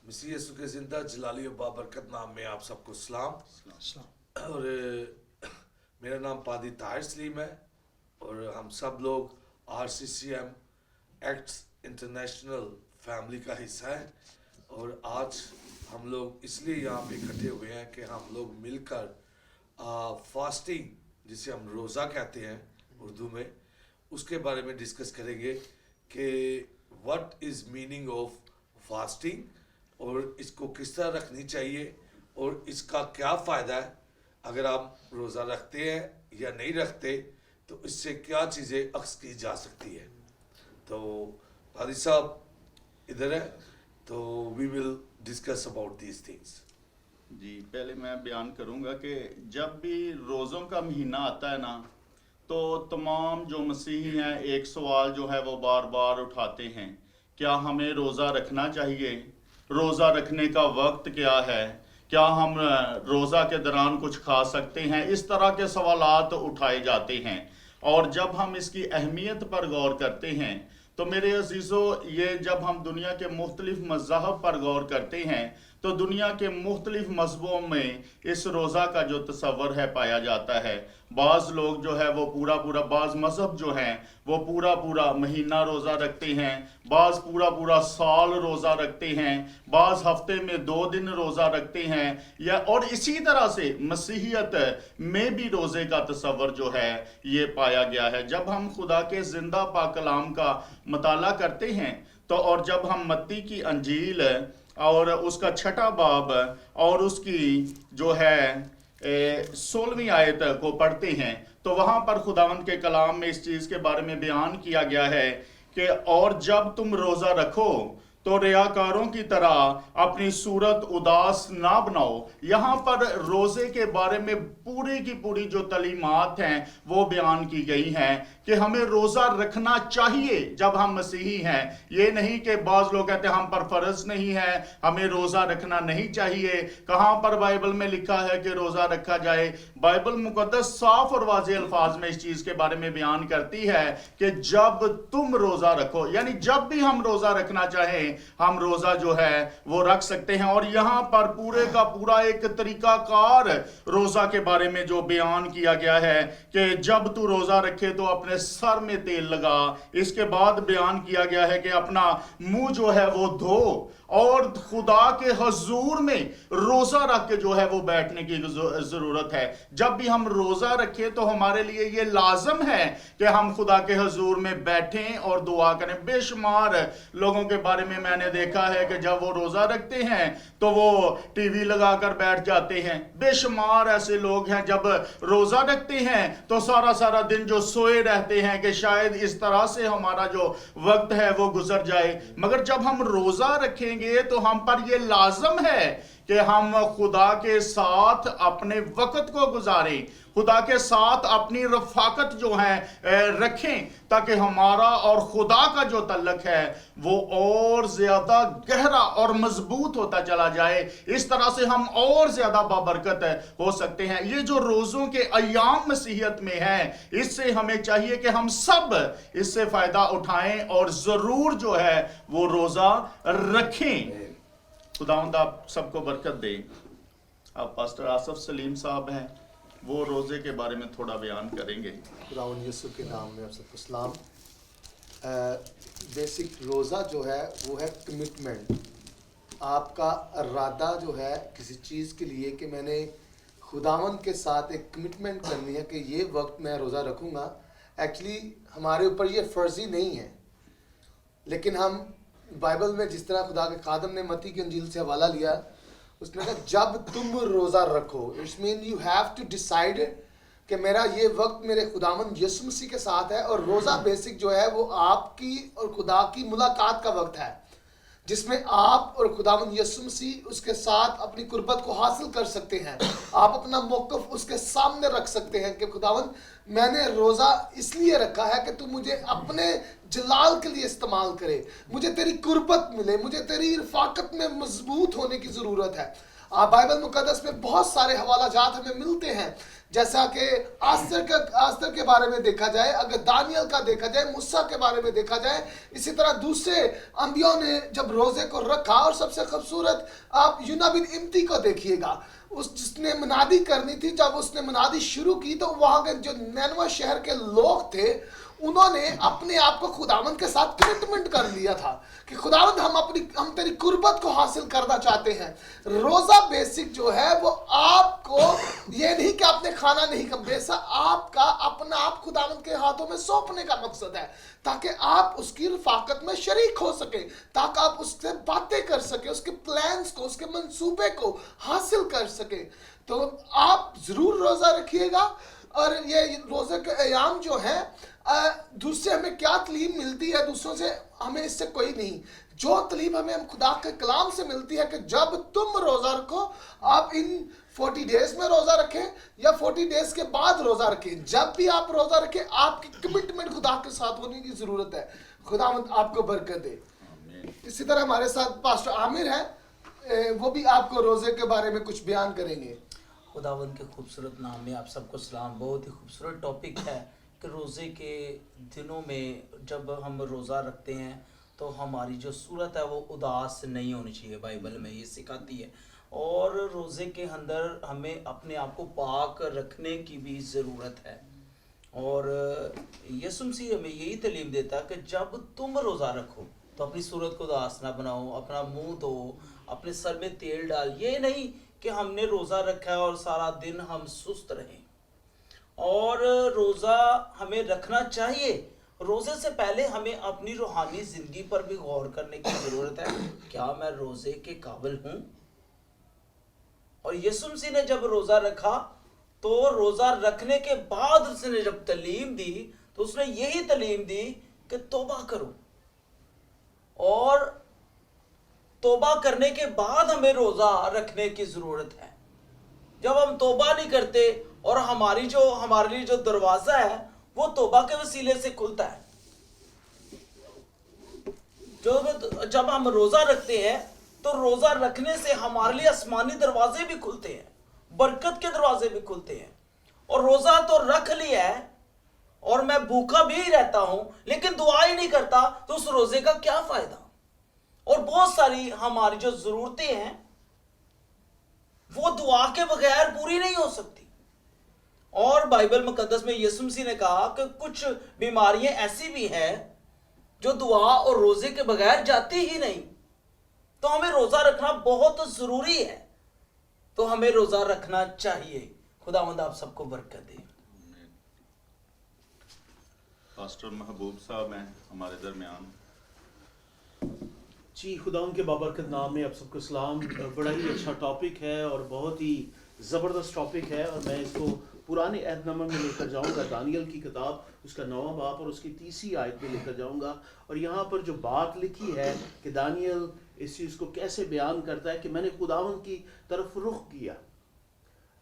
मसीह यीशु के जिंदा जलाली और बाबरकत नाम में आप सबको सलाम। और मेरा नाम पादी ताहिर सलीम है और हम सब लोग RCCM एक्ट्स इंटरनेशनल फैमिली का हिस्सा है। और आज हम लोग इसलिए यहाँ पे इकट्ठे हुए हैं कि हम लोग मिलकर फास्टिंग, जिसे हम रोज़ा कहते हैं उर्दू में, उसके बारे में डिस्कस करेंगे कि what is meaning of fasting और इसको किस तरह रखनी चाहिए और इसका क्या फ़ायदा है। अगर आप रोज़ा रखते हैं या नहीं रखते तो इससे क्या चीज़ें अक्स की जा सकती है। तो पादी साहब इधर है, तो we will discuss about these things. जी, पहले मैं बयान करूंगा कि जब भी रोज़ों का महीना आता है ना, तो तमाम जो मसीही हैं एक सवाल जो है वो बार बार उठाते हैं, क्या हमें रोज़ा रखना चाहिए, रोज़ा रखने का वक्त क्या है, क्या हम रोज़ा के दौरान कुछ खा सकते हैं। इस तरह के सवालात उठाए जाते हैं। और जब हम इसकी अहमियत पर गौर करते हैं तो मेरे अजीज़ों, ये जब हम दुनिया के मुख्तलिफ मज़हब पर गौर करते हैं तो दुनिया के मुख्तलिफ मज़हबों में इस रोज़ा का जो तस्वर है पाया जाता है। बाज़ लोग जो है वो पूरा बाज़ मज़हब जो हैं वो पूरा महीना रोज़ा रखते हैं, बाज़ पूरा साल रोज़ा रखते हैं, बाज़ हफ्ते में 2 दिन रोज़ा रखते हैं। या और इसी तरह से मसीहियत में भी रोज़े का तस्वर जो है ये पाया गया है। जब हम खुदा के ज़िंदा पाक कलाम का मताला करते हैं तो और जब हम मत्ती की अंजील और उसका 6वां बाब और उसकी जो है 16वीं आयत को पढ़ते हैं तो वहां पर खुदावंद के कलाम में इस चीज के बारे में बयान किया गया है कि और जब तुम रोजा रखो तो रियाकारों की तरह अपनी सूरत उदास ना बनाओ। यहाँ पर रोज़े के बारे में पूरी की पूरी जो तलीमात हैं वो बयान की गई हैं कि हमें रोज़ा रखना चाहिए जब हम मसीही हैं। ये नहीं कि बाज़ लोग कहते हैं हम पर फ़र्ज नहीं है, हमें रोज़ा रखना नहीं चाहिए। कहाँ पर बाइबल में लिखा है कि रोज़ा रखा जाए? बाइबल मुकद्दस साफ और वाज़ेह अल्फाज में इस चीज़ के बारे में बयान करती है कि जब तुम रोज़ा रखो, यानी जब भी हम रोज़ा रखना चाहें हम रोजा जो है वो रख सकते हैं। और यहां पर पूरे का पूरा एक तरीकाकार रोजा के बारे में जो बयान किया गया है कि जब तू रोजा रखे तो अपने सर में तेल लगा। इसके बाद बयान किया गया है कि अपना मुंह जो है वो धो और खुदा के हजूर में रोजा रख के जो है वो बैठने की जरूरत है। जब भी हम रोजा रखें तो हमारे लिए ये लाजम है कि हम खुदा के हजूर में बैठें और दुआ करें। बेशुमार लोगों के बारे में मैंने देखा है कि जब वो रोजा रखते हैं तो वो टीवी लगाकर बैठ जाते हैं। बेशुमार ऐसे लोग हैं जब रोजा रखते हैं तो सारा दिन जो सोए रहते हैं कि शायद इस तरह से हमारा जो वक्त है वो गुजर जाए। मगर जब हम रोजा रखें तो हम पर यह लाजम है कि हम खुदा के साथ अपने वक्त को गुजारें, खुदा के साथ अपनी रफाकत जो है रखें, ताकि हमारा और खुदा का जो तल्लक है वो और ज्यादा गहरा और मजबूत होता चला जाए। इस तरह से हम और ज्यादा बाबरकत हो सकते हैं। ये जो रोजों के अयाम मसीहत में है, इससे हमें चाहिए कि हम सब इससे फायदा उठाएं और जरूर जो है वो रोजा रखें। खुदावंद आप सबको बरकत दे। आप पास्टर आसफ सलीम साहब हैं, वो रोज़े के बारे में थोड़ा बयान करेंगे। खुदावंद यीशु के नाम में आप सबको सलाम। बेसिक रोज़ा जो है वो है कमिटमेंट, आपका इरादा जो है किसी चीज़ के लिए कि मैंने खुदावंद के साथ एक कमिटमेंट करनी है कि ये वक्त मैं रोज़ा रखूँगा। एक्चुअली हमारे ऊपर ये फ़र्ज़ी नहीं है, लेकिन हम बाइबल में जिस तरह खुदा के खादम ने मत्ती की अंजील से हवाला लिया, उसने कहा जब तुम रोज़ा रखो, it's mean you have to decide कि मेरा ये वक्त मेरे खुदावंद यीशु मसीह के साथ है। और रोज़ा बेसिक जो है वो आपकी और खुदा की मुलाकात का वक्त है, जिसमें आप और खुदावंद यीशु मसीह उसके साथ अपनी कुर्बत को हासिल कर सकते हैं। आप अपना मौक़िफ़ उसके सामने रख सकते हैं कि खुदावंद मैंने रोज़ा इसलिए रखा है कि तू मुझे अपने जलाल के लिए इस्तेमाल करे, मुझे तेरी कुर्बत मिले, मुझे तेरी रफ़ाकत में मजबूत होने की ज़रूरत है। बाइबल मुक़द्दस में बहुत सारे हवाला जात हमें मिलते हैं جیسا کہ آستر کے بارے میں دیکھا جائے, اگر دانیل کا دیکھا جائے, موسیٰ کے بارے میں دیکھا جائے, اسی طرح دوسرے انبیاء نے جب روزے کو رکھا. اور سب سے خوبصورت آپ یونا بن امتی کو دیکھیے گا, اس جس نے منادی کرنی تھی, جب اس نے منادی شروع کی تو وہاں کے جو نینوہ شہر کے لوگ تھے انہوں نے اپنے آپ کو خداوند کے ساتھ کمٹمنٹ کر لیا تھا کہ خداوند ہم تیری قربت کو حاصل کرنا چاہتے ہیں. روزہ بیسک جو ہے وہ آپ کو یہ نہیں کہ آپ نے کھانا نہیں کھا, بیسا آپ کا اپنا آپ خداوند کے ہاتھوں میں سونپنے کا مقصد ہے تاکہ آپ اس کی رفاقت میں شریک ہو سکیں, تاکہ آپ اس سے باتیں کر سکیں, اس کے پلانز کو, اس کے منصوبے کو حاصل کر سکیں. تو آپ ضرور روزہ رکھیے گا. اور یہ روزے کے ایام جو ہیں دوسرے ہمیں کیا تعلیم ملتی ہے دوسروں سے, ہمیں اس سے کوئی نہیں. جو تعلیم ہمیں خدا کے کلام سے ملتی ہے کہ جب تم روزہ رکھو, آپ ان 40 ڈیز میں روزہ رکھیں یا 40 ڈیز کے بعد روزہ رکھیں, جب بھی آپ روزہ رکھیں آپ کی کمٹمنٹ خدا کے ساتھ ہونے کی ضرورت ہے. خداوند آپ کو برکت دے. اسی طرح ہمارے ساتھ پاسٹر عامر ہیں, وہ بھی آپ کو روزے کے بارے میں کچھ بیان کریں گے. خداوند کے خوبصورت نام میں آپ سب کو سلام. بہت ہی خوبصورت ٹاپک ہے کہ روزے کے دنوں میں جب ہم روزہ رکھتے ہیں تو ہماری جو صورت ہے وہ اداس نہیں ہونی چاہیے. بائبل میں یہ سکھاتی ہے. اور روزے کے اندر ہمیں اپنے آپ کو پاک رکھنے کی بھی ضرورت ہے. اور یسوع مسیح ہمیں یہی تعلیم دیتا ہے کہ جب تم روزہ رکھو تو اپنی صورت کو اداس نہ بناؤ, اپنا منہ دھو, اپنے سر میں تیل ڈال. یہ نہیں کہ ہم نے روزہ رکھا ہے اور سارا دن ہم سست رہیں. اور روزہ ہمیں رکھنا چاہیے. روزے سے پہلے ہمیں اپنی روحانی زندگی پر بھی غور کرنے کی ضرورت ہے. کیا میں روزے کے قابل ہوں؟ اور یسوع مسیح نے جب روزہ رکھا تو روزہ رکھنے کے بعد اس نے جب تعلیم دی تو اس نے یہی تعلیم دی کہ توبہ کرو. اور توبہ کرنے کے بعد ہمیں روزہ رکھنے کی ضرورت ہے. جب ہم توبہ نہیں کرتے اور ہمارے لیے جو دروازہ ہے وہ توبہ کے وسیلے سے کھلتا ہے. جب ہم روزہ رکھتے ہیں تو روزہ رکھنے سے ہمارے لیے آسمانی دروازے بھی کھلتے ہیں, برکت کے دروازے بھی کھلتے ہیں. اور روزہ تو رکھ لیا ہے اور میں بھوکا بھی رہتا ہوں لیکن دعا ہی نہیں کرتا تو اس روزے کا کیا فائدہ؟ اور بہت ساری ہماری جو ضرورتیں ہیں وہ دعا کے بغیر پوری نہیں ہو سکتی. اور بائبل مقدس میں یسوع مسیح نے کہا کہ کچھ بیماریاں ایسی بھی ہیں جو دعا اور روزے کے بغیر جاتی ہی نہیں. تو ہمیں روزہ رکھنا بہت ضروری ہے. تو ہمیں روزہ رکھنا چاہیے. خداوند آپ سب کو برکت دے. پاسٹر محبوب صاحب ہیں ہمارے درمیان. جی, خدا ان کے بابرکت نام میں آپ سب کو سلام. بڑا ہی اچھا ٹاپک ہے اور بہت ہی زبردست ٹاپک ہے, اور میں اس کو پرانے عہد نامہ میں لے کر جاؤں گا. دانیل کی کتاب اس کا 9واں باب اور اس کی 30 آیت میں لے کر جاؤں گا. اور یہاں پر جو بات لکھی ہے کہ دانیل اس چیز کو کیسے بیان کرتا ہے کہ میں نے خداوند کی طرف رخ کیا.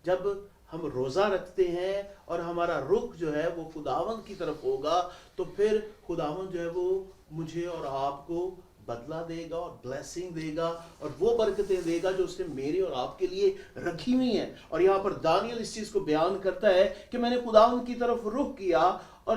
جب ہم روزہ رکھتے ہیں اور ہمارا رخ جو ہے وہ خداوند کی طرف ہوگا تو پھر خداوند جو ہے وہ مجھے اور آپ کو بدلہ دے گا اور بلیسنگ دے گا اور وہ برکتیں دے گا جو اس نے میرے اور آپ کے لیے رکھی ہوئی ہیں. اور یہاں پر دانیل اس چیز کو بیان کرتا ہے کہ میں نے خداوند کی طرف رخ کیا اور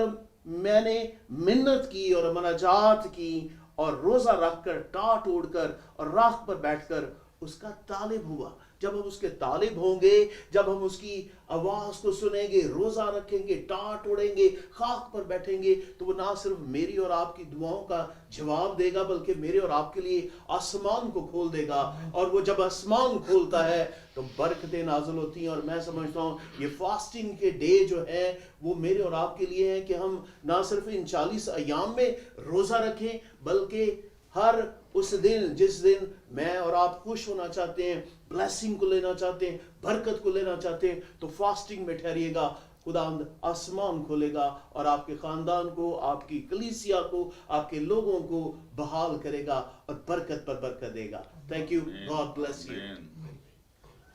میں نے منت کی اور مناجات کی اور روزہ رکھ کر ٹاٹ اوڑھ کر اور راکھ پر بیٹھ کر اس کا طالب ہوا. جب ہم اس کے طالب ہوں گے, جب ہم اس کی آواز کو سنیں گے, روزہ رکھیں گے, ٹاٹ اڑیں گے, خاک پر بیٹھیں گے, تو وہ نہ صرف میری اور آپ کی دعاؤں کا جواب دے گا بلکہ میرے اور آپ کے لیے آسمان کو کھول دے گا. اور وہ جب آسمان کھولتا ہے تو برکتیں نازل ہوتی ہیں. اور میں سمجھتا ہوں یہ فاسٹنگ کے ڈے جو ہے وہ میرے اور آپ کے لیے ہیں کہ ہم نہ صرف ان 40 ایام میں روزہ رکھیں بلکہ ہر اس دن جس دن میں اور آپ خوش ہونا چاہتے ہیں, بلیسنگ کو لینا چاہتے ہیں, برکت کو لینا چاہتے ہیں, تو فاسٹنگ میں ٹھہریے گا. خداوند آسمان کھولے گا اور آپ کے خاندان کو, آپ کی کلیسیا کو, آپ کے لوگوں کو بحال کرے گا اور برکت پر برکت دے گا. Thank you. God bless you.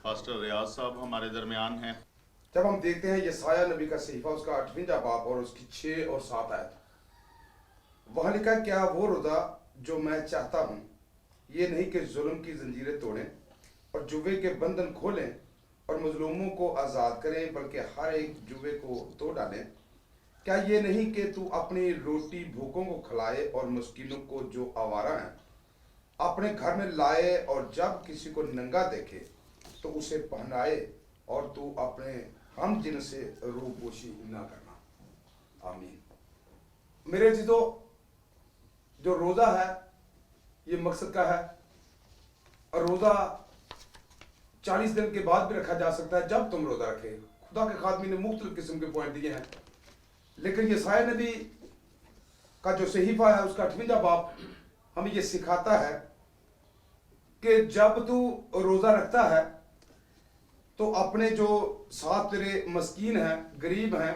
Pastor Riaz sahab ہمارے درمیان ہیں. جب ہم دیکھتے ہیں یسایہ نبی کا صحیفہ اس کا 58واں باب اور اس کی 6 اور 7 آیت, وہاں لکھا ہے کیا وہ روزہ جو میں چاہتا ہوں یہ نہیں کہ ظلم کی زنجیریں توڑیں اور جوے کے بندھن کھولیں اور مظلوموں کو آزاد کریں بلکہ ہر ایک جوے کو توڑ ڈالیں؟ کیا یہ نہیں کہ تو اپنی روٹی بھوکوں کو کھلائے اور مسکینوں کو جو آوارہ ہیں اپنے گھر میں لائے، اور جب کسی کو ننگا دیکھے تو اسے پہنائے، اور تو اپنے ہم جن سے روح پوشی نہ کرنا؟ آمین۔ میرے عزیزو، جو روزہ ہے یہ مقصد کا ہے، اور روزہ 40 دن کے بعد بھی رکھا جا سکتا ہے جب تم روزہ رکھے۔ خدا کے خادمی نے مختلف قسم کے پوائنٹ دیے ہیں، لیکن یسایا نبی کا جو صحیفہ ہے اس کا 58واں باب ہمیں یہ سکھاتا ہے کہ جب تو روزہ رکھتا ہے تو اپنے جو ساتھ تیرے مسکین ہیں، غریب ہیں،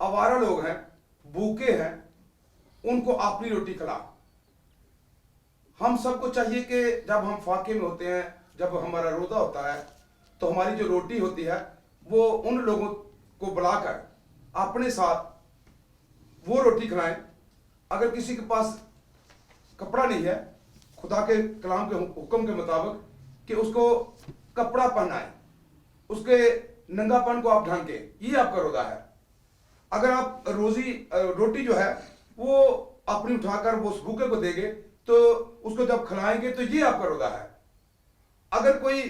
آوارہ لوگ ہیں، بھوکے ہیں، ان کو اپنی روٹی کھلا۔ ہم سب کو چاہیے کہ جب ہم فاقے میں ہوتے ہیں، جب ہمارا روزہ ہوتا ہے، تو ہماری جو روٹی ہوتی ہے وہ ان لوگوں کو بلا کر اپنے ساتھ وہ روٹی کھلائیں۔ اگر کسی کے پاس کپڑا نہیں ہے، خدا کے کلام کے حکم کے مطابق کہ اس کو کپڑا پہنائیں، اس کے ننگا پن کو آپ ڈھانکیں، یہ آپ کا روزہ ہے۔ اگر آپ روٹی جو ہے وہ اپنی اٹھا کر وہ اس بھوکے کو دے گے تو اس کو جب کھلائیں گے تو یہ آپ کا روزہ ہے۔ اگر کوئی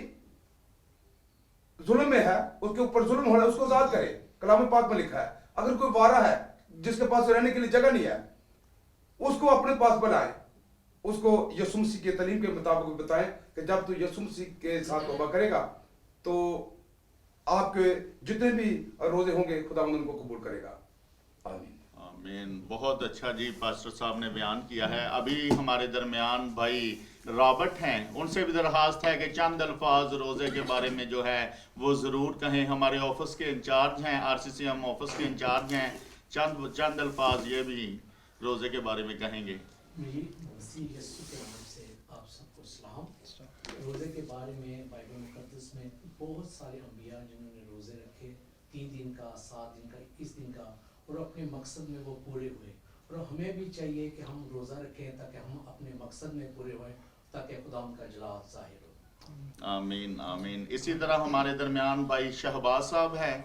ظلم میں ہے، اس کے اوپر ظلم ہو رہا ہے، اس کو آزاد کرے، کلام پاک میں لکھا ہے۔ اگر کوئی وارہ ہے جس کے پاس رہنے کے لیے جگہ نہیں ہے، اس کو اپنے پاس بلائیں، اس کو یسوع مسیح کی تعلیم کے مطابق بتائیں کہ جب تو یسوع مسیح کے ساتھ توبہ کرے گا تو آپ کے جتنے بھی روزے ہوں گے خدا ان کو قبول کرے گا۔ آمین۔ آمین۔ بہت اچھا جی پاسٹر صاحب نے بیان کیا ہے۔ ابھی ہمارے درمیان بھائی رابرٹ ہیں، ان سے بھی درخواست ہے کہ چند الفاظ روزے کے بارے میں جو ہے وہ ضرور کہیں۔ ہمارے آفس کے انچارج ہیں، RCCM آفس کے انچارج ہیں، چند الفاظ یہ بھی روزے کے بارے میں کہیں گے۔ میری مسیح یسوع کے نام سے آپ سب کو سلام۔ روزے کے بارے میں بائبل مقدس میں بہت سارے انبیاء جنہوں نے روزے رکھے، 3 دن کا، 7 دن کا، 21 دن کا، اور اپنے مقصد میں وہ پورے ہوئے۔ اور ہمیں بھی چاہیے کہ ہم روزہ رکھیں تاکہ ہم اپنے مقصد میں پورے ہوئیں، تاکہ خدا ان کا جلال ظاہر ہو۔ آمین آمین۔ اسی طرح ہمارے درمیان بھائی شہباز صاحب ہیں،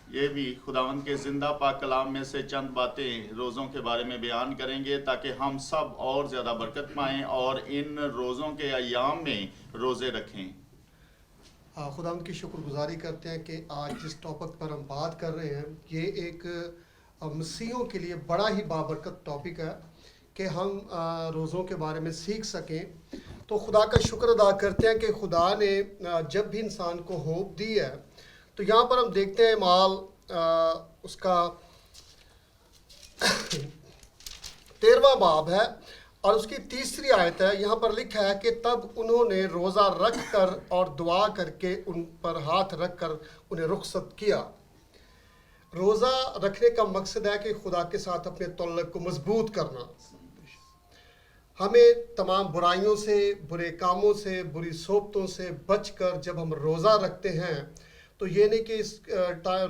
یہ بھی خداوند کے زندہ پاک کلام میں سے چند باتیں روزوں کے بارے میں بیان کریں گے تاکہ ہم سب اور زیادہ برکت پائیں اور ان روزوں کے ایام میں روزے رکھیں۔ خداوند کی شکر گزاری کرتے ہیں کہ آج جس ٹاپک پر ہم بات کر رہے ہیں یہ ایک مسیحیوں کے لیے بڑا ہی بابرکت ٹاپک ہے کہ ہم روزوں کے بارے میں سیکھ سکیں۔ تو خدا کا شکر ادا کرتے ہیں کہ خدا نے جب بھی انسان کو ہوپ دی ہے، تو یہاں پر ہم دیکھتے ہیں مال اس کا 13واں باب ہے اور اس کی 3ری آیت ہے۔ یہاں پر لکھا ہے کہ تب انہوں نے روزہ رکھ کر اور دعا کر کے ان پر ہاتھ رکھ کر انہیں رخصت کیا۔ روزہ رکھنے کا مقصد ہے کہ خدا کے ساتھ اپنے تعلق کو مضبوط کرنا۔ ہمیں تمام برائیوں سے، برے کاموں سے، بری صحبتوں سے بچ کر جب ہم روزہ رکھتے ہیں تو یہ نہیں کہ اس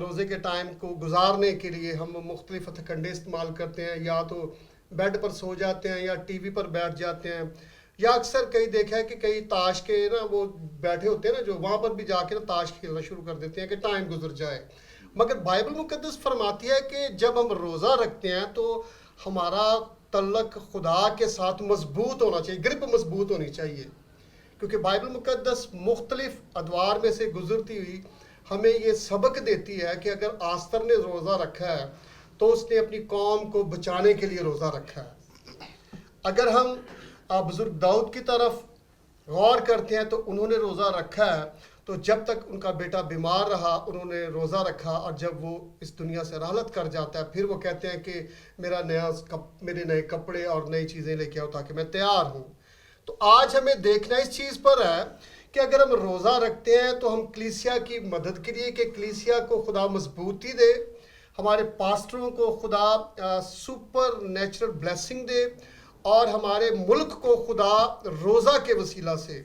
روزے کے ٹائم کو گزارنے کے لیے ہم مختلف ہتھ کنڈے استعمال کرتے ہیں، یا تو بیڈ پر سو جاتے ہیں یا ٹی وی پر بیٹھ جاتے ہیں، یا اکثر کئی دیکھا ہے کہ کئی تاش کے نا وہ بیٹھے ہوتے ہیں نا جو وہاں پر بھی جا کے نا تاش کھیلنا شروع کر دیتے ہیں کہ ٹائم گزر جائے۔ مگر بائبل مقدس فرماتی ہے کہ جب ہم روزہ رکھتے ہیں تو ہمارا تعلق خدا کے ساتھ مضبوط ہونا چاہیے، گرپ مضبوط ہونی چاہیے، کیونکہ بائبل مقدس مختلف ادوار میں سے گزرتی ہوئی ہمیں یہ سبق دیتی ہے کہ اگر آستر نے روزہ رکھا ہے تو اس نے اپنی قوم کو بچانے کے لیے روزہ رکھا ہے۔ اگر ہم بزرگ داؤد کی طرف غور کرتے ہیں تو انہوں نے روزہ رکھا ہے، تو جب تک ان کا بیٹا بیمار رہا انہوں نے روزہ رکھا، اور جب وہ اس دنیا سے رحلت کر جاتا ہے پھر وہ کہتے ہیں کہ میرے نئے کپڑے اور نئی چیزیں لے کے آؤ تاکہ میں تیار ہوں۔ تو آج ہمیں دیکھنا اس چیز پر ہے کہ اگر ہم روزہ رکھتے ہیں تو ہم کلیسیا کی مدد کے لیے کہ کلیسیا کو خدا مضبوطی دے، ہمارے پاسٹروں کو خدا سپر نیچرل بلیسنگ دے، اور ہمارے ملک کو خدا روزہ کے وسیلہ سے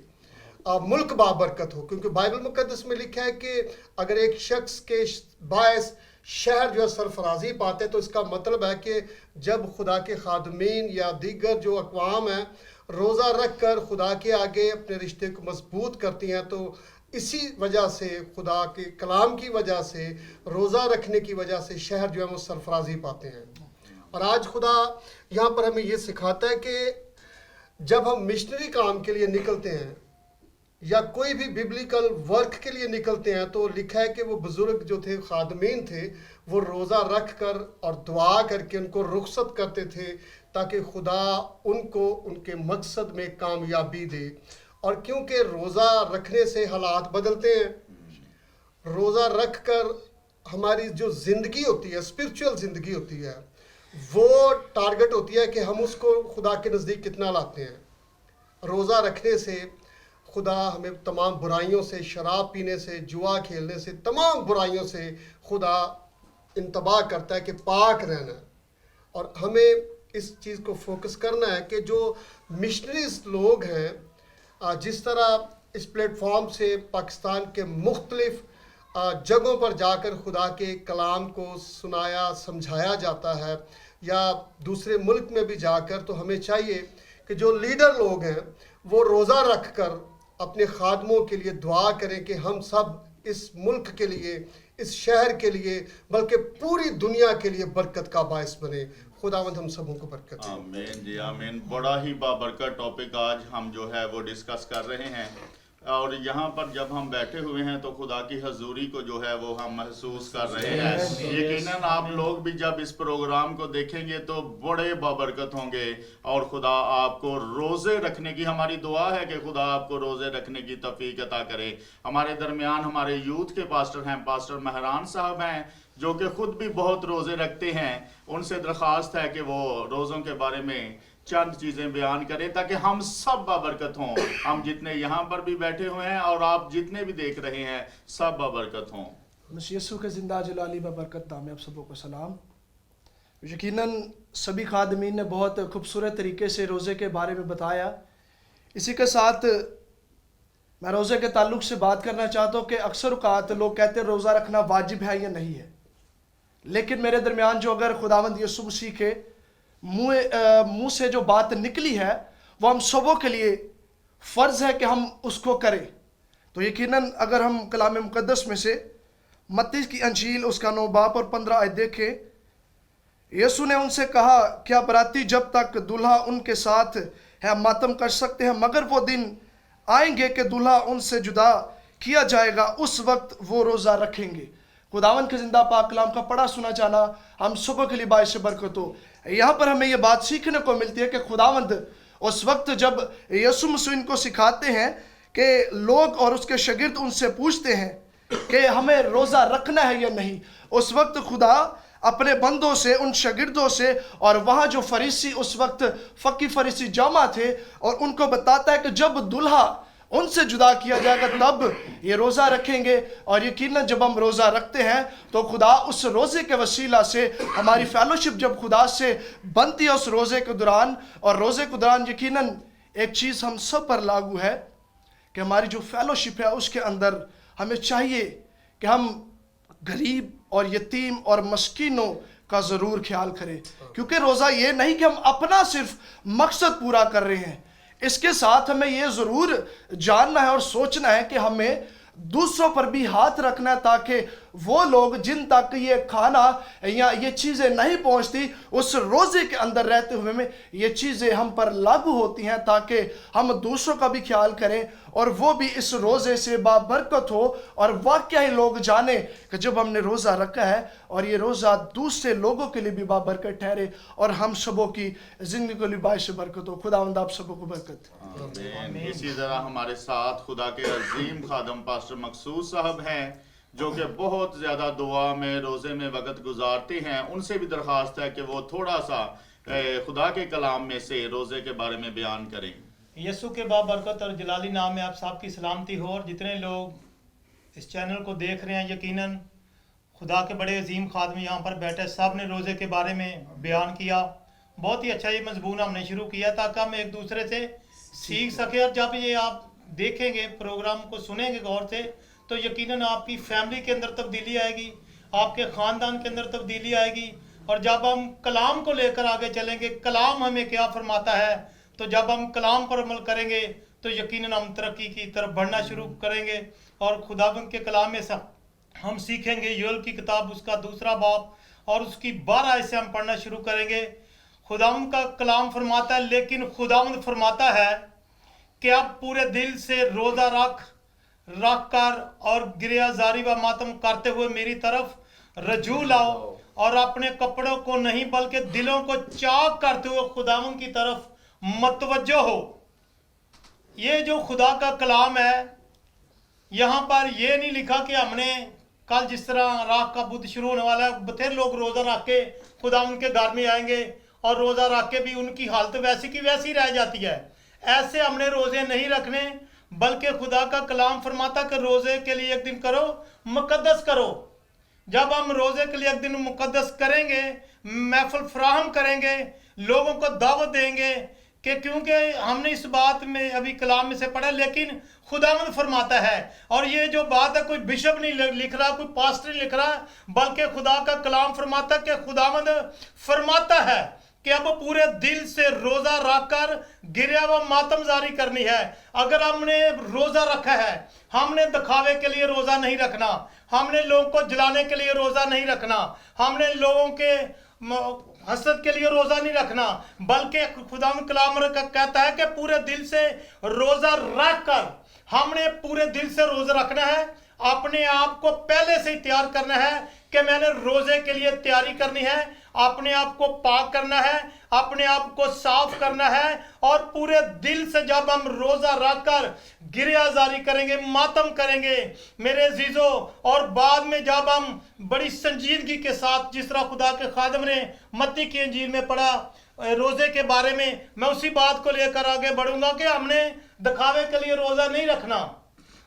ملک بابرکت ہو، کیونکہ بائبل مقدس میں لکھا ہے کہ اگر ایک شخص کے باعث شہر جو ہے سرفرازی پاتے تو اس کا مطلب ہے کہ جب خدا کے خادمین یا دیگر جو اقوام ہیں روزہ رکھ کر خدا کے آگے اپنے رشتے کو مضبوط کرتی ہیں تو इसी वजह से, खुदा के कलाम की वजह से, रोज़ा रखने की वजह से शहर जो है वो सरफराजी पाते हैं। और आज खुदा यहाँ पर हमें ये सिखाता है कि जब हम मिशनरी काम के लिए निकलते हैं या कोई भी बिब्लिकल वर्क के लिए निकलते हैं, तो लिखा है कि वो बुज़ुर्ग जो थे, खादमीन थे, वो रोज़ा रख कर और दुआ करके उनको रुखसत करते थे ताकि खुदा उनको उनके मकसद में कामयाबी दे। और क्योंकि रोज़ा रखने से हालात बदलते हैं, रोज़ा रख कर हमारी जो ज़िंदगी होती है, स्पिरिचुअल ज़िंदगी होती है, वो टारगेट होती है कि हम उसको खुदा के नज़दीक कितना लाते हैं। रोज़ा रखने से खुदा हमें तमाम बुराइयों से, शराब पीने से, जुआ खेलने से, तमाम बुराइयों से खुदा इंतबाह करता है कि पाक रहना है। और हमें इस चीज़ को फोकस करना है कि जो मिशनरीज लोग हैं, जिस तरह इस प्लेटफॉर्म से पाकिस्तान के मुख्तलिफ जगहों पर जाकर खुदा के कलाम को सुनाया समझाया जाता है, या दूसरे मुल्क में भी जाकर, तो हमें चाहिए कि जो लीडर लोग हैं वो रोज़ा रख कर अपने खादमों के लिए दुआ करें कि हम सब इस मुल्क के लिए, इस शहर के लिए, बल्कि पूरी दुनिया के लिए बरकत का बायस बने। खुदावंद हम सबों को बरकत दे। आमीन जी आमीन। बड़ा ही बाबरकत टॉपिक आज हम जो है वो डिस्कस कर रहे हैं। और यहाँ पर जब हम बैठे हुए हैं तो खुदा की हजूरी को जो है वो हम महसूस कर रहे हैं। यकीनन आप लोग भी जब इस प्रोग्राम को देखेंगे तो बड़े बाबरकत होंगे। और खुदा आपको रोज़े रखने की, हमारी दुआ है कि खुदा आपको रोज़े रखने की तौफीक अता करे। हमारे दरमियान हमारे यूथ के पास्टर हैं, पास्टर महरान साहब हैं, जो कि खुद भी बहुत रोज़े रखते हैं। उनसे दरख्वास्त है कि वो रोज़ों के बारे में चंद चीज़ें बयान करें ताकि हम सब बाबरकत हों। हम जितने यहाँ पर भी बैठे हुए हैं और आप जितने भी देख रहे हैं, सब बाबरकत हों। मसीह यीशु के ज़िंदा जलाली बरकत नाम में आप सबों को सलाम। यकीनन सभी खादमीन ने बहुत खूबसूरत तरीके से रोज़े के बारे में बताया। इसी के साथ मैं रोज़े के ताल्लुक़ से बात करना चाहता हूँ कि अक्सर औक़ात लोग कहते हैं रोज़ा रखना वाजिब है या नहीं है, लेकिन मेरे दरमियान जो अगर खुदावंद यीशु मसीह के मुँह से जो बात निकली है वो हम सबों के लिए फ़र्ज़ है कि हम उसको करें। तो यकीनन अगर हम कलाम मुक़द्दस में से मत्ती की अंजील उसका 9 बाब और 15 आयत देखें, यीशु ने उनसे कहा, क्या बराती जब तक दूल्हा उनके साथ है मातम कर सकते हैं, मगर वो दिन आएंगे कि दूल्हा उनसे जुदा किया जाएगा, उस वक्त वो रोज़ा रखेंगे। खुदावन के ज़िंदा पाक कलाम का पढ़ा सुना जाना हम सबों के लिए बाइश बरकत हो। यहाँ पर हमें ये बात सीखने को मिलती है कि खुदावंद उस वक्त जब यीशु मसीह इनको सिखाते हैं कि लोग और उसके शागिर्द उनसे पूछते हैं कि हमें रोज़ा रखना है या नहीं, उस वक्त खुदा अपने बंदों से, उन शागिर्दों से, और वहाँ जो फरीसी उस वक्त फ़की फरीसी जमा थे, और उनको बताता है कि जब दूल्हा उनसे जुदा किया जाएगा तब ये रोज़ा रखेंगे। और यकीनन जब हम रोज़ा रखते हैं तो खुदा उस रोज़े के वसीला से हमारी फेलोशिप जब खुदा से बनती है उस रोज़े के दौरान, और रोज़े के दौरान यकीनन एक चीज़ हम सब पर लागू है कि हमारी जो फेलोशिप है उसके अंदर हमें चाहिए कि हम गरीब और यतीम और मस्कीनों का ज़रूर ख्याल करें, क्योंकि रोज़ा ये नहीं कि हम अपना सिर्फ मकसद पूरा कर रहे हैं, इसके साथ हमें ये ज़रूर जानना है और सोचना है कि हमें दूसरों पर भी हाथ रखना है ताकि वो लोग जिन तक ये खाना या ये चीज़ें नहीं पहुंचती, उस रोज़े के अंदर रहते हुए में ये चीज़ें हम पर लागू होती हैं, ताकि हम दूसरों का भी ख्याल करें और वो भी इस रोज़े से बाबरकत हो। और वाकई ही लोग जाने कि जब हमने रोज़ा रखा है और ये रोज़ा दूसरे लोगों के लिए भी बाबरकत ठहरे और हम सबों की ज़िंदगी को लिए बाइश बरकत हो। खुदावंद आप सबों को बरकत। आमीन। इसी तरह हमारे साथ खुदा के अजीम खादम पास्टर मकसूद साहब हैं, जो कि बहुत ज़्यादा दुआ में, रोज़े में वक़्त गुजारते हैं। उनसे भी दरख्वास्त है कि वो थोड़ा सा खुदा के कलाम में से रोज़े के बारे में बयान करें। यीशु के बाबरकत और जलाली नाम में आप सब की सलामती हो। और जितने लोग इस चैनल को देख रहे हैं, यकीनन खुदा के बड़े अजीम खादम यहाँ पर बैठे, सब ने रोज़े के बारे में बयान किया। बहुत ही अच्छा ये मजमून हमने शुरू किया ताकि हम एक दूसरे से सीख सकें। और जब ये आप देखेंगे, प्रोग्राम को सुनेंगे गौर से, तो यकीनन आपकी फैमिली के अंदर तब्दीली आएगी, आपके ख़ानदान के अंदर तब्दीली आएगी। और जब हम कलाम को लेकर आगे चलेंगे, कलाम हमें क्या फरमाता है, तो जब हम कलाम पर अमल करेंगे तो यकीनन हम तरक्की की तरफ बढ़ना शुरू करेंगे। और खुदावंद के कलाम में हम सीखेंगे योएल की किताब उसका 2 बाब और उसकी 12 आयत से हम पढ़ना शुरू करेंगे। खुदावंद का कलाम फरमाता है, लेकिन खुदावंद फरमाता है कि अब पूरे दिल से रोज़ा रख कर और गिरियाजारी व मातम करते हुए मेरी तरफ रजू लाओ और अपने कपड़ों को नहीं बल्कि दिलों को चाक करते हुए खुदावंद की तरफ मतवज्जो हो। ये जो खुदा का कलाम है, यहाँ पर ये नहीं लिखा कि हमने कल जिस तरह राख का बुद्ध शुरू होने वाला है, बथेरे लोग रोज़ा रख के खुदावंद के घर में आएंगे और रोज़ा रख के भी उनकी हालत वैसी की वैसी रह जाती है। ऐसे हमने रोज़े नहीं रखने, बल्कि खुदा का कलाम फरमाता कि रोज़े के लिए एक दिन करो, मुकद्दस करो। जब हम रोज़े के लिए एक दिन मुकद्दस करेंगे, महफिल फराहम करेंगे, लोगों को दावत देंगे कि क्योंकि हमने इस बात में अभी कलाम में से पढ़ा, लेकिन खुदावंद फरमाता है, और ये जो बात है कोई बिशप नहीं लिख रहा, कोई पास्टर नहीं लिख रहा, बल्कि खुदा का कलाम फरमाता है कि खुदावंद फरमाता है कि अब पूरे दिल से रोज़ा रखकर गिरिया व मातम जारी करनी है। अगर हमने रोज़ा रखा है, हमने दिखावे के लिए रोज़ा नहीं रखना, हमने लोगों को जलाने के लिए रोज़ा नहीं रखना, हमने लोगों के हसद के लिए रोज़ा नहीं रखना, बल्कि खुदावंद कलाम कहता है कि पूरे दिल से रोज़ा रखकर हमने पूरे दिल से रोज़ा रखना है। अपने आप को पहले से ही तैयार करना है कि मैंने रोज़े के लिए तैयारी करनी है, अपने आप को पाक करना है, अपने आप को साफ करना है, और पूरे दिल से जब हम रोज़ा रखकर गिरिया जारी करेंगे, मातम करेंगे मेरे अजीजों, और बाद में जब हम बड़ी संजीदगी के साथ, जिस तरह खुदा के खादिम ने मत्ती की इंजील में पढ़ा रोज़े के बारे में, मैं उसी बात को लेकर आगे बढ़ूंगा कि हमने दिखावे के लिए रोज़ा नहीं रखना,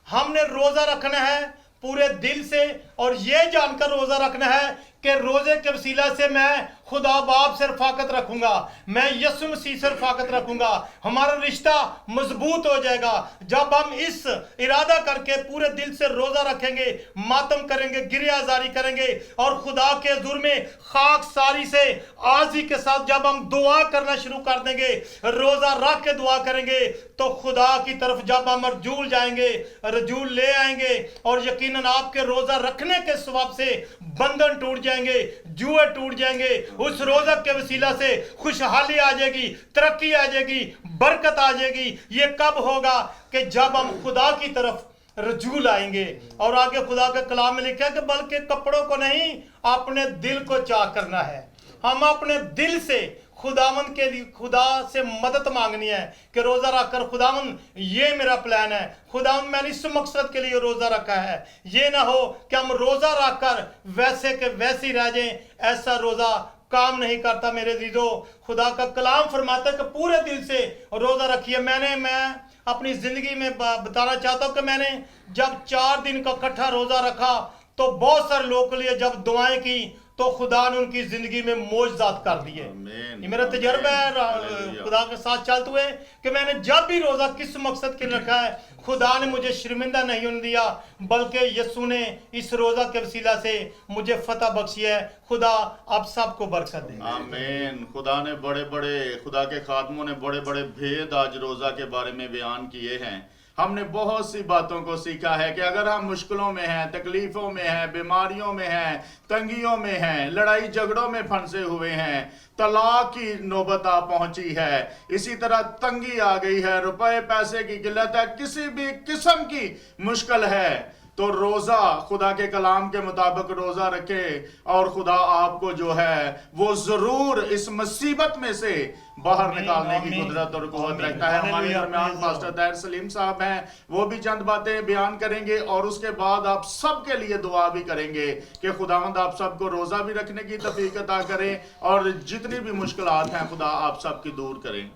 हमने रोज़ा रखना है पूरे दिल से, और ये जानकर रोज़ा रखना है कि रोज़े के वसीला से मैं खुदा बाप से रफाकत रखूंगा, मैं यीशु मसीह से रफाकत रखूंगा, हमारा रिश्ता मजबूत हो जाएगा। जब हम इस इरादा करके पूरे दिल से रोज़ा रखेंगे, मातम करेंगे, गिरिया जारी करेंगे, और खुदा के हुजूर में खाक सारी से आजी के साथ जब हम दुआ करना शुरू कर देंगे, रोज़ा रख के दुआ करेंगे, तो खुदा की तरफ जब हम रजूल जाएंगे, रजूल ले आएंगे, और यकीनन आपके रोज़ा रखने के सवाब से बंधन टूट जाएंगे, जुए टूट जाएंगे। उस रोज़ा के वसीला से खुशहाली आ जाएगी, तरक्की आ जाएगी, बरकत आ जाएगी। ये कब होगा? कि जब हम खुदा की तरफ रजूल आएंगे। और आगे खुदा के कलाम में लिखा है कि बल्कि कपड़ों को नहीं, अपने दिल को चाक करना है। हम अपने दिल से खुदावंद के लिए खुदा से मदद मांगनी है कि रोज़ा रखकर खुदावंद ये मेरा प्लान है, खुदावंद मैंने इस मकसद के लिए रोज़ा रखा है। ये ना हो कि हम रोज़ा रखकर वैसे के वैसे ही रह जाएं, ऐसा रोज़ा काम नहीं करता मेरे दीदो। खुदा का कलाम फरमाता है कि पूरे दिल से रोज़ा रखिए। मैं अपनी ज़िंदगी में बताना चाहता हूँ कि मैंने जब 4 दिन का इकट्ठा रोज़ा रखा, तो बहुत सारे लोगों के लिए जब दुआएं की, तो खुदा ने उनकी जिंदगी में मोजज़ात कर दिए। ये मेरा तजर्बा है खुदा के साथ चलते हुए कि मैंने जब भी रोज़ा किस मकसद के लिए रखा है, खुदा ने मुझे शर्मिंदा नहीं होने दिया, बल्कि यीशु ने इस रोज़ा के वसीला से मुझे फतह बख्शी है। खुदा आप सबको बरकत दे। आमीन। खुदा ने बड़े बड़े, खुदा के खादमों ने बड़े बड़े भेद आज रोज़ा के बारे में बयान किए हैं। हमने बहुत सी बातों को सीखा है कि अगर हम मुश्किलों में हैं, तकलीफ़ों में हैं, बीमारियों में हैं, तंगियों में हैं, लड़ाई झगड़ों में फंसे हुए हैं, तलाक की नौबत आ पहुंची है, इसी तरह तंगी आ गई है, रुपए पैसे की किल्लत है, किसी भी किस्म की मुश्किल है, तो रोज़ा खुदा के कलाम के मुताबिक रोज़ा रखे, और खुदा आपको जो है वो ज़रूर इस मुसीबत में से बाहर निकालने की कुदरत और कुव्वत रखता है। हमारे दरमियान पास्टर ताहिर सलीम साहब हैं, वो भी चंद बातें बयान करेंगे, और उसके बाद आप सब के लिए दुआ भी करेंगे कि खुदावंद आप सबको रोज़ा भी रखने की तौफीक अता करें, और जितनी भी मुश्किलात हैं खुदा आप सबकी दूर करें।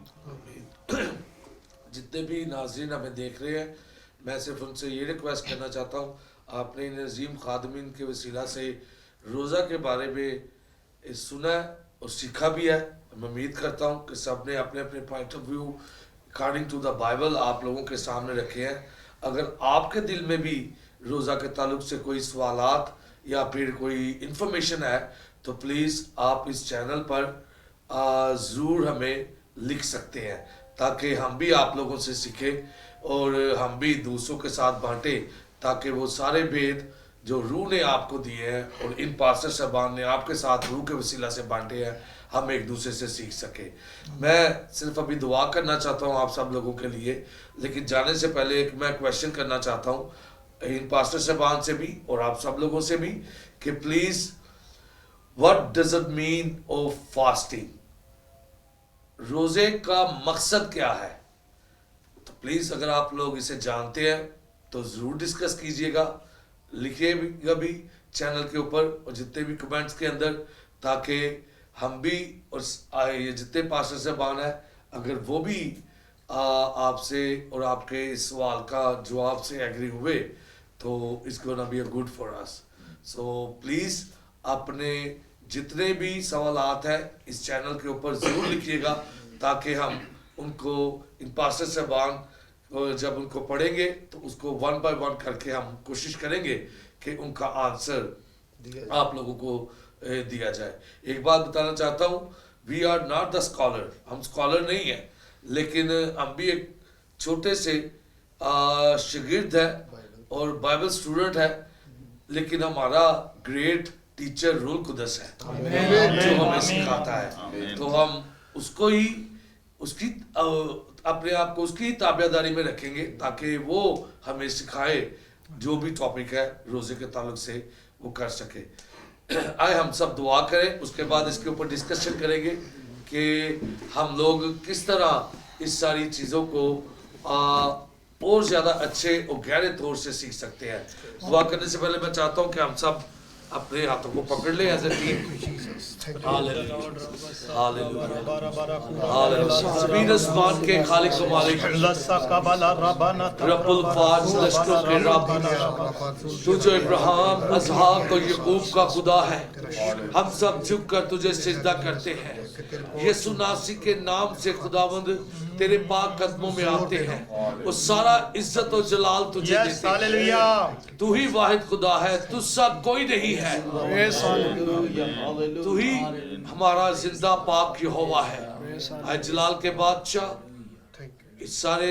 जितने भी नाज़रीन हमें देख रहे हैं, मैं सिर्फ उनसे ये रिक्वेस्ट करना चाहता हूँ, आपने इन अजीम खादमीन के वसीला से रोज़ा के बारे में सुना और सीखा भी है। मैं उम्मीद करता हूँ कि सब ने अपने अपने point of view according to the Bible आप लोगों के सामने रखे हैं। अगर आपके दिल में भी रोज़ा के ताल्लुक से कोई सवालात या फिर कोई इन्फॉर्मेशन है, तो प्लीज़ आप इस चैनल पर ज़रूर हमें लिख सकते हैं। ताकि हम भी आप लोगों से सीखें और हम भी दूसरों के साथ बांटें, ताकि वो सारे भेद जो रूह ने आपको दिए हैं और इन पास्टर साहबान ने आपके साथ रूह के वसीला से बांटे हैं, हम एक दूसरे से सीख सके। मैं सिर्फ अभी दुआ करना चाहता हूँ आप सब लोगों के लिए, लेकिन जाने से पहले एक मैं क्वेश्चन करना चाहता हूँ इन पास्टर साहबान से भी और आप सब लोगों से भी कि please what does it mean of fasting, रोजे का मकसद क्या है? तो प्लीज अगर आप लोग इसे जानते हैं तो जरूर डिस्कस कीजिएगा, लिखिएगा भी चैनल के ऊपर और जितने भी कमेंट्स के अंदर, ताकि हम भी और ये जितने पास्टर साहबान हैं अगर वो भी आपसे और आपके इस सवाल का जवाब से एग्री हुए तो it's gonna be a good for us. So please अपने जितने भी सवालात हैं इस चैनल के ऊपर ज़रूर लिखिएगा, ताकि हम उनको इन पास्टर साहबान जब उनको पढ़ेंगे तो उसको 1 बाय 1 करके हम कोशिश करेंगे कि उनका आंसर आप लोगों को दिया जाए। एक बात बताना चाहता हूँ, we are not the scholar, हम स्कॉलर नहीं हैं, लेकिन हम भी एक छोटे से शागिर्द है और बाइबल स्टूडेंट है, लेकिन हमारा ग्रेट टीचर रूल कुदस है जो हमें सिखाता है। तो हम उसको ही उसकी अपने आप को उसकी ताबेदारी में रखेंगे ताकि वो हमें सिखाए जो भी टॉपिक है रोजे के ताल्लुक से वो कर सके। आए हम सब दुआ करें, उसके बाद इसके ऊपर डिस्कशन करेंगे कि हम लोग किस तरह इस सारी चीज़ों को और ज़्यादा अच्छे और गहरे तौर से सीख सकते हैं। दुआ करने से पहले मैं चाहता हूँ कि हम सब अपने हाथों को पकड़ लें एज ए टीम। ज़मीन आसमान के खालिक व मालिक रब्बुल फाज लश्करों के रब, तू जो इब्राहिम, इसहाक और याकूब का खुदा है, हम सब झुक कर तुझे सिजदा करते हैं। यीशु नासी के नाम से खुदावंद तेरे पाक कदमों में आते हैं, वो सारा इज्जत और जलाल तुझे देते हैं। तू ही वाहिद खुदा है, तुझसा कोई नहीं है। तू ही हमारा जिंदा पाक यहोवा है। आए जलाल के बादशाह इस सारे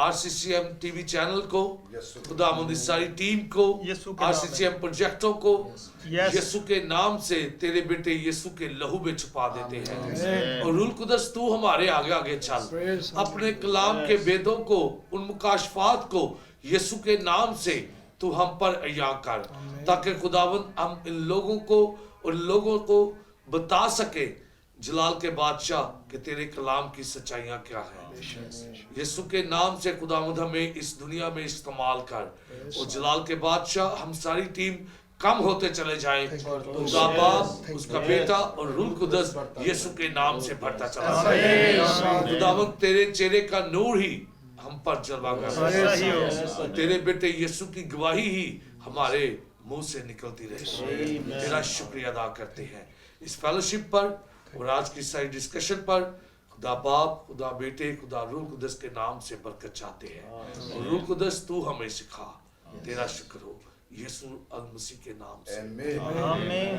RCCM टीवी चैनल को, खुदावंद इस सारी टीम को, RCCM प्रोजेक्टों को यीशु के नाम से तेरे बेटे यीशु के लहू में छुपा देते हैं। और रूल कुदस तू हमारे आगे आगे चल, अपने कलाम के वेदों को, उन मुकाशफात को यीशु के नाम से तू हम पर अया कर, ताकि खुदावंद हम इन लोगों को और लोगों को बता सके जलाल के बादशाह कि तेरे कलाम की सच्चाइयाँ क्या है। यीशु के नाम से खुदावंद हमें इस दुनिया में इस्तेमाल कर, और जलाल के बादशाह हम सारी टीम कम होते चले जाएं, उसका बाप, उसका बेटा और रूह कुदस यीशु के नाम से बढ़ता चला जाए। खुदावंद तेरे चेहरे का नूर ही हम पर जलवा कर, तेरे बेटे यीशु की गवाही ही हमारे मुंह से निकलती रहे। तेरा शुक्रिया अदा करते हैं इस फेलोशिप पर और आज की सारी डिस्कशन पर। खुदा बाप, खुदा बेटे, खुदा रूह कुदस के नाम से बरकत चाहते हैं, और रूह कुदस तू हमें सिखा। तेरा शुक्र हो यीशु अल मसीह के नाम से, आमीन।